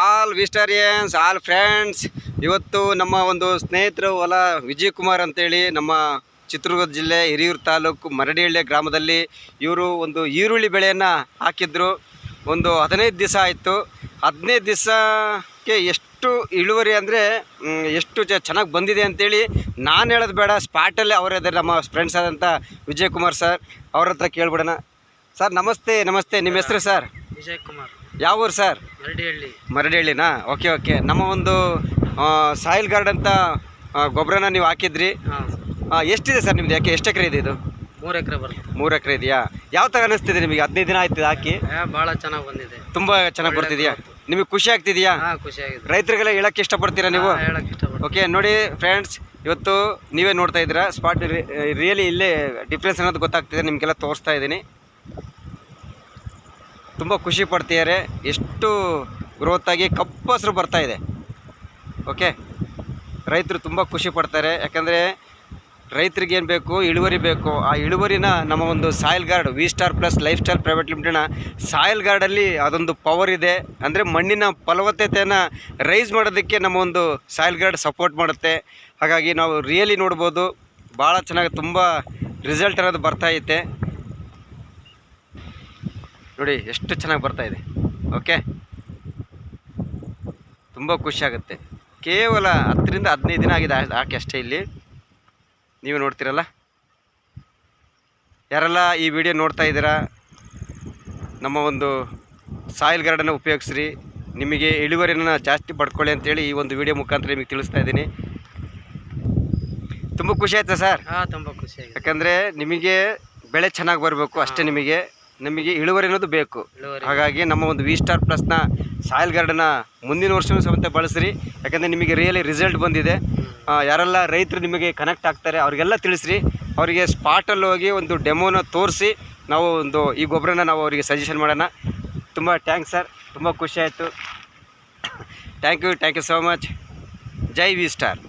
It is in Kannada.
All ವಿಸ್ಟಾರಿಯನ್ಸ್, all friends. ಇವತ್ತು ನಮ್ಮ ಒಂದು ಸ್ನೇಹಿತರು ಹೊಲ ವಿಜಯ್ ಕುಮಾರ್ ಅಂತೇಳಿ ನಮ್ಮ ಚಿತ್ರದುರ್ಗ ಜಿಲ್ಲೆ ಹಿರಿಯೂರು ತಾಲೂಕು ಮರಡಿಹಳ್ಳಿ ಗ್ರಾಮದಲ್ಲಿ ಇವರು ಒಂದು ಈರುಳ್ಳಿ ಬೆಳೆಯನ್ನು ಹಾಕಿದ್ರು. ಒಂದು 15 ದಿವಸ ಆಯಿತು. 15 ದಿವಸಕ್ಕೆ ಎಷ್ಟು ಇಳುವರಿ ಅಂದರೆ ಎಷ್ಟು ಚೆನ್ನಾಗಿ ಬಂದಿದೆ ಅಂತೇಳಿ ನಾನು ಹೇಳೋದು ಬೇಡ, ಸ್ಪಾಟಲ್ಲೇ ಅವರೇ ನಮ್ಮ ಫ್ರೆಂಡ್ಸ್ ಆದಂಥ ವಿಜಯ್ ಕುಮಾರ್ ಸರ್ ಅವ್ರ ಹತ್ರ ಕೇಳ್ಬಿಡೋಣ. ಸರ್ ನಮಸ್ತೆ. ನಮಸ್ತೆ, ನಿಮ್ಮ ಹೆಸರು ಸರ್? ವಿಜಯ್ ಕುಮಾರ್. ಯಾವ ಊರು ಸರ್? ಮರಡಿಹಳ್ಳಿನಾ? ಓಕೆ. ನಮ್ಮ ಒಂದು ಸಾಯಿಲ್ ಗಾರ್ಡ್ ಅಂತ ಗೊಬ್ಬರನ ನೀವು ಹಾಕಿದ್ರಿ. ಎಷ್ಟಿದೆ ಸರ್ ನಿಮ್ದು? ಯಾಕೆ ಎಷ್ಟು ಎಕರೆ ಇದೆ ಇದು? 3 ಎಕರೆ ಬರುತ್ತೆ. 3 ಎಕರೆ ಇದೆಯಾ? ಯಾವ ಥರ ಅನಿಸ್ತಿದೆ ನಿಮಗೆ? 15 ದಿನ ಆಯ್ತು ಹಾಕಿ. ಭಾಳ ಚೆನ್ನಾಗಿ ಬಂದಿದೆ. ತುಂಬ ಚೆನ್ನಾಗಿ ಬರ್ತಿದೆಯಾ? ನಿಮಗೆ ಖುಷಿ ಆಗ್ತಿದೆಯಾ? ಖುಷಿ ಆಗಿದೆ. ರೈತರಿಗೆಲ್ಲ ಹೇಳಕ್ಕೆ ಇಷ್ಟಪಡ್ತೀರಾ ನೀವು? ಓಕೆ, ನೋಡಿ ಫ್ರೆಂಡ್ಸ್, ಇವತ್ತು ನೀವೇ ನೋಡ್ತಾ ಇದ್ದೀರಾ ಸ್ಪಾಟ್. ರಿಯಲಿ ಇಲ್ಲೇ ಡಿಫ್ರೆನ್ಸ್ ಅನ್ನೋದು ಗೊತ್ತಾಗ್ತಿದೆ, ನಿಮಗೆಲ್ಲ ತೋರಿಸ್ತಾ ಇದ್ದೀನಿ. ತುಂಬ ಖುಷಿ ಪಡ್ತಿದ್ದಾರೆ. ಎಷ್ಟು ಗ್ರೋತಾಗಿ ಕಪ್ಪು ಹಸಿರು ಬರ್ತಾಯಿದೆ. ಓಕೆ, ರೈತರು ತುಂಬ ಖುಷಿ ಪಡ್ತಾರೆ. ಯಾಕಂದರೆ ರೈತರಿಗೆ ಏನು ಬೇಕು? ಇಳುವರಿ ಬೇಕು. ಆ ಇಳುವರಿನ ನಮ್ಮ ಒಂದು Soil Guard V Star Plus Lifestyle Private ಲಿಮಿಟೆಡ್ನ ಸಾಯಿಲ್ ಗಾರ್ಡಲ್ಲಿ ಅದೊಂದು ಪವರ್ ಇದೆ. ಅಂದರೆ ಮಣ್ಣಿನ ಫಲವತ್ತತೆಯನ್ನು ರೈಸ್ ಮಾಡೋದಕ್ಕೆ ನಮ್ಮ ಒಂದು ಸಾಯಿಲ್ ಗಾರ್ಡ್ ಸಪೋರ್ಟ್ ಮಾಡುತ್ತೆ. ಹಾಗಾಗಿ ನಾವು ರಿಯಲಿ ನೋಡ್ಬೋದು, ಭಾಳ ಚೆನ್ನಾಗಿ ತುಂಬ ರಿಸಲ್ಟ್ ಅನ್ನೋದು ಬರ್ತಾಯಿದೆ. ನೋಡಿ ಎಷ್ಟು ಚೆನ್ನಾಗಿ ಬರ್ತಾಯಿದೆ. ಓಕೆ, ತುಂಬ ಖುಷಿಯಾಗುತ್ತೆ. ಕೇವಲ 10 ರಿಂದ 15 ದಿನ ಆಗಿದೆ ಹಾಕಿ ಅಷ್ಟೇ. ಇಲ್ಲಿ ನೀವು ನೋಡ್ತೀರಲ್ಲ, ಯಾರೆಲ್ಲ ಈ ವಿಡಿಯೋ ನೋಡ್ತಾ ಇದ್ದೀರಾ, ನಮ್ಮ ಒಂದು ಸಾಯಿಲ್ ಗಾರ್ಡನ್ನು ಉಪಯೋಗಿಸ್ರಿ. ನಿಮಗೆ ಇಳುವರಿನ ಜಾಸ್ತಿ ಪಡ್ಕೊಳ್ಳಿ ಅಂತೇಳಿ ಈ ಒಂದು ವಿಡಿಯೋ ಮುಖಾಂತರ ನಿಮಗೆ ತಿಳಿಸ್ತಾ ಇದ್ದೀನಿ. ತುಂಬ ಖುಷಿ ಆಯ್ತಾ ಸರ್? ತುಂಬ ಖುಷಿ ಆಗಿದೆ. ಯಾಕಂದರೆ ನಿಮಗೆ ಬೆಳೆ ಚೆನ್ನಾಗಿ ಬರಬೇಕು ಅಷ್ಟೇ. ನಮಗೆ ಇಳುವರಿ ಅನ್ನೋದು ಬೇಕು. ಹಾಗಾಗಿ ನಮ್ಮ ಒಂದು ವಿ-ಸ್ಟಾರ್ ಪ್ಲಸ್ನ ಸಾಯಿಲ್ ಗಾರ್ಡನ್ನ ಮುಂದಿನ ವರ್ಷವೂ ಸಮೇತ ಬಳಸ್ರಿ. ಯಾಕಂದರೆ ನಿಮಗೆ ರಿಯಲಿ ರಿಸಲ್ಟ್ ಬಂದಿದೆ. ಯಾರೆಲ್ಲ ರೈತರು ನಿಮಗೆ ಕನೆಕ್ಟ್ ಆಗ್ತಾರೆ ಅವರಿಗೆಲ್ಲ ತಿಳಿಸ್ರಿ. ಅವರಿಗೆ ಸ್ಪಾಟಲ್ಲಿ ಹೋಗಿ ಒಂದು ಡೆಮೋನ ತೋರಿಸಿ ನಾವು ಒಂದು ಈ ಗೊಬ್ಬರನ ನಾವು ಅವರಿಗೆ ಸಜೆಷನ್ ಮಾಡೋಣ. ತುಂಬ ಥ್ಯಾಂಕ್ಸ್ ಸರ್, ತುಂಬ ಖುಷಿ ಆಯಿತು. Thank you so much. ಜೈ ವಿ-ಸ್ಟಾರ್.